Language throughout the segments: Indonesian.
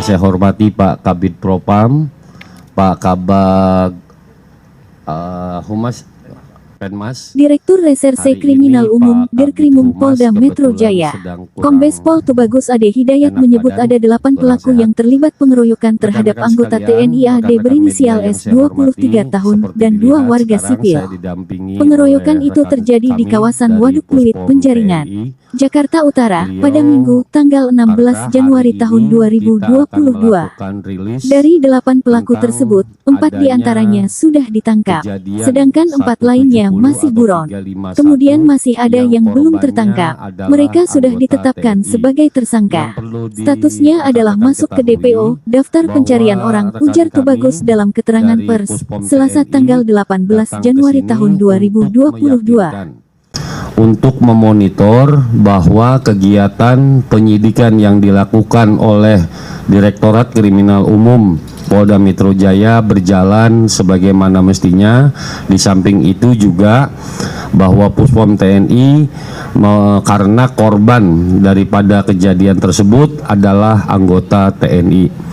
saya hormati Pak Kabid Propam, Pak Kabag Humas Penmas, Direktur Reserse Kriminal Umum Dirkrimum Polda Metro Jaya, Kombes Pol Tubagus Ade Hidayat menyebut ada 8 pelaku yang terlibat pengeroyokan terhadap anggota TNI AD berinisial S 23 tahun dan 2 warga sipil. Pengeroyokan itu terjadi di kawasan Waduk Pluit, Penjaringan, Jakarta Utara pada Minggu tanggal 16 Januari tahun 2022. Dari 8 pelaku tersebut, 4 diantaranya sudah ditangkap, sedangkan 4 lainnya masih buron. Kemudian masih ada yang belum tertangkap. Mereka sudah ditetapkan sebagai tersangka. Statusnya adalah masuk ke DPO, daftar pencarian orang, ujar Tubagus dalam keterangan pers, Selasa tanggal 18 Januari tahun 2022. Untuk memonitor bahwa kegiatan penyidikan yang dilakukan oleh Direktorat Kriminal Umum Polda Metro Jaya berjalan sebagaimana mestinya. Di samping itu juga bahwa Puspom TNI karena korban daripada kejadian tersebut adalah anggota TNI.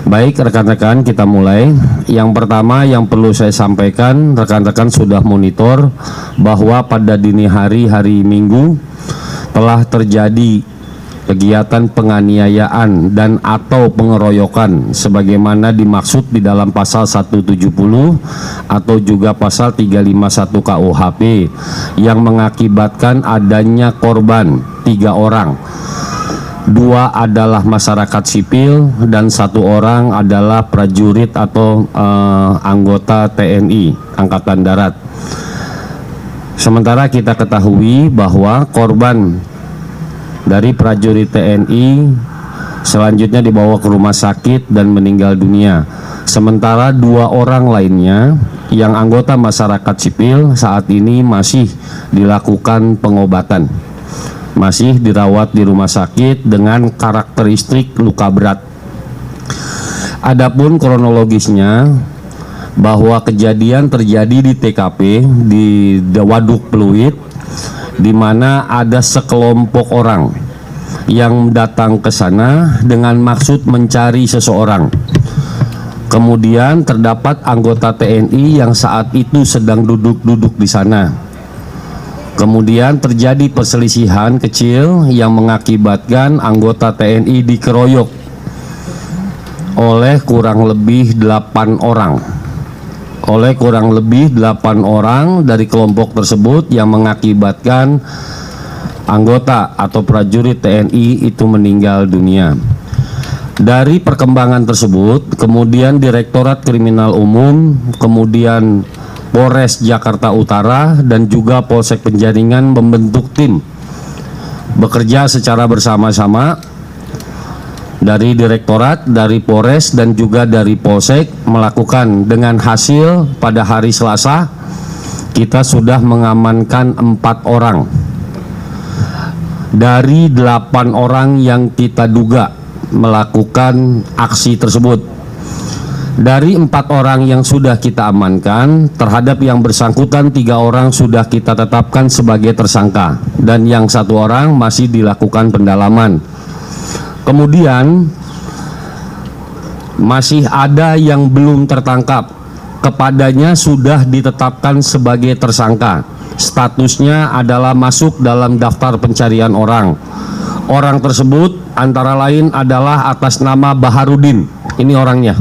Baik rekan-rekan, kita mulai. Yang pertama yang perlu saya sampaikan, rekan-rekan sudah monitor bahwa pada dini hari Minggu telah terjadi kegiatan penganiayaan dan atau pengeroyokan sebagaimana dimaksud di dalam pasal 170 atau juga pasal 351 KUHP yang mengakibatkan adanya korban 3 orang. 2 adalah masyarakat sipil dan 1 orang adalah prajurit atau anggota TNI Angkatan Darat. Sementara kita ketahui bahwa korban dari prajurit TNI selanjutnya dibawa ke rumah sakit dan meninggal dunia. Sementara 2 orang lainnya yang anggota masyarakat sipil saat ini masih dilakukan pengobatan, masih dirawat di rumah sakit dengan karakteristik luka berat. Adapun kronologisnya bahwa kejadian terjadi di TKP di Waduk Pluit, di mana ada sekelompok orang yang datang ke sana dengan maksud mencari seseorang. Kemudian terdapat anggota TNI yang saat itu sedang duduk-duduk di sana. Kemudian terjadi perselisihan kecil yang mengakibatkan anggota TNI dikeroyok oleh kurang lebih 8 orang. Oleh kurang lebih 8 orang dari kelompok tersebut yang mengakibatkan anggota atau prajurit TNI itu meninggal dunia. Dari perkembangan tersebut, kemudian Direktorat Kriminal Umum, kemudian Polres Jakarta Utara dan juga Polsek Penjaringan membentuk tim bekerja secara bersama-sama dari Direktorat, dari Polres dan juga dari Polsek melakukan. Dengan hasil pada hari Selasa kita sudah mengamankan 4 orang dari 8 orang yang kita duga melakukan aksi tersebut. Dari 4 orang yang sudah kita amankan, terhadap yang bersangkutan 3 orang sudah kita tetapkan sebagai tersangka dan yang 1 orang masih dilakukan pendalaman. Kemudian masih ada yang belum tertangkap, kepadanya sudah ditetapkan sebagai tersangka. Statusnya adalah masuk dalam daftar pencarian orang. Orang tersebut antara lain adalah atas nama Baharudin. Ini orangnya.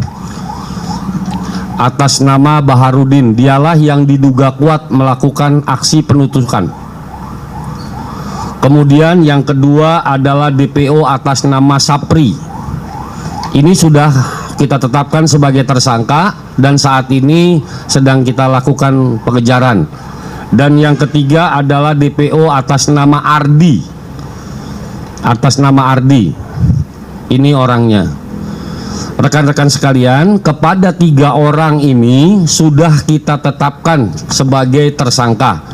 Atas nama Baharudin, dialah yang diduga kuat melakukan aksi penusukan. Kemudian yang kedua adalah DPO atas nama Sapri. Ini sudah kita tetapkan sebagai tersangka dan saat ini sedang kita lakukan pengejaran. Dan yang ketiga adalah DPO atas nama Ardi. Atas nama Ardi. Ini orangnya. Rekan-rekan sekalian, kepada 3 orang ini sudah kita tetapkan sebagai tersangka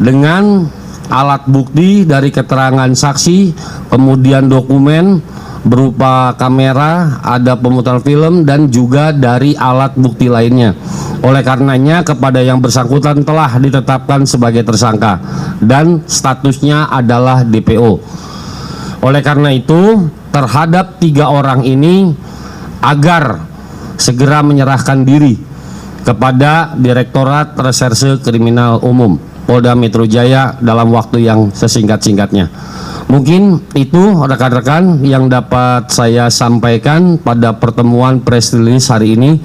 dengan alat bukti dari keterangan saksi, kemudian dokumen berupa kamera, ada pemutar film dan juga dari alat bukti lainnya. Oleh karenanya kepada yang bersangkutan telah ditetapkan sebagai tersangka dan statusnya adalah DPO. Oleh karena itu terhadap 3 orang ini agar segera menyerahkan diri kepada Direktorat Reserse Kriminal Umum Polda Metro Jaya dalam waktu yang sesingkat-singkatnya. Mungkin itu rekan-rekan yang dapat saya sampaikan pada pertemuan press release hari ini,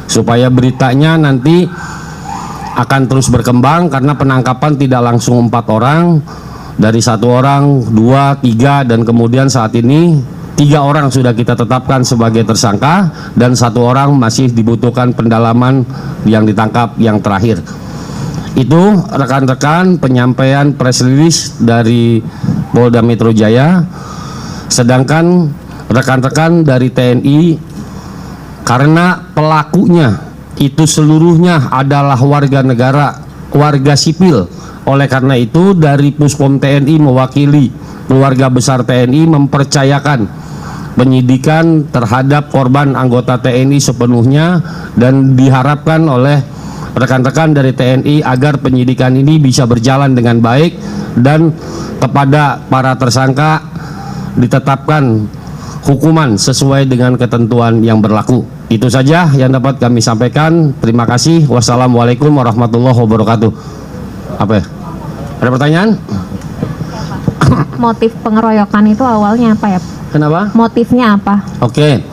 supaya beritanya nanti akan terus berkembang, karena penangkapan tidak langsung 4 orang, dari 1 orang, 2, 3, dan kemudian saat ini 3 orang sudah kita tetapkan sebagai tersangka dan 1 orang masih dibutuhkan pendalaman yang ditangkap yang terakhir. Itu rekan-rekan penyampaian press release dari Polda Metro Jaya. Sedangkan rekan-rekan dari TNI, karena pelakunya itu seluruhnya adalah warga negara, warga sipil, oleh karena itu dari Puspom TNI mewakili keluarga besar TNI mempercayakan penyidikan terhadap korban anggota TNI sepenuhnya, dan diharapkan oleh rekan-rekan dari TNI agar penyidikan ini bisa berjalan dengan baik dan kepada para tersangka ditetapkan hukuman sesuai dengan ketentuan yang berlaku. Itu saja yang dapat kami sampaikan. Terima kasih. Wassalamualaikum warahmatullahi wabarakatuh. Apa ya? Ada pertanyaan? Motif pengeroyokan itu awalnya apa ya? Kenapa? Motifnya apa? Oke.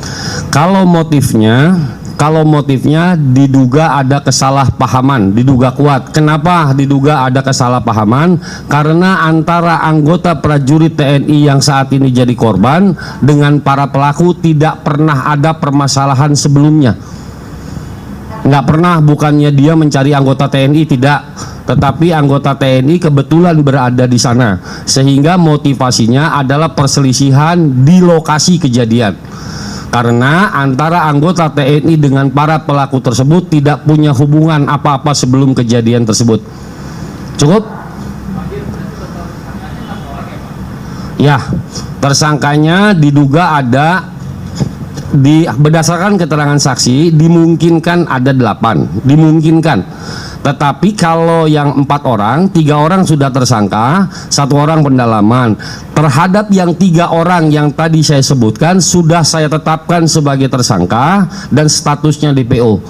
Kalau motifnya diduga ada kesalahpahaman, diduga kuat. Kenapa diduga ada kesalahpahaman? Karena antara anggota prajurit TNI yang saat ini jadi korban dengan para pelaku tidak pernah ada permasalahan sebelumnya. Nggak pernah, bukannya dia mencari anggota TNI, tidak. Tetapi anggota TNI kebetulan berada di sana, sehingga motivasinya adalah perselisihan di lokasi kejadian. Karena antara anggota TNI dengan para pelaku tersebut tidak punya hubungan apa-apa sebelum kejadian tersebut. Cukup? Ya, tersangkanya diduga ada, berdasarkan keterangan saksi dimungkinkan ada 8, dimungkinkan. Tetapi kalau yang 4 orang, 3 orang sudah tersangka, 1 orang pendalaman. Terhadap yang 3 orang yang tadi saya sebutkan sudah saya tetapkan sebagai tersangka dan statusnya DPO.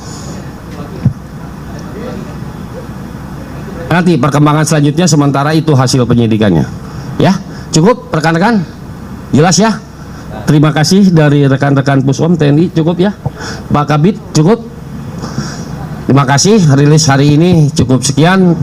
Nanti perkembangan selanjutnya sementara itu hasil penyidikannya. Ya, cukup rekan-rekan? Jelas ya? Terima kasih dari rekan-rekan Puspom TNI, cukup ya? Pak Kabid, cukup? Terima kasih, rilis hari ini cukup sekian.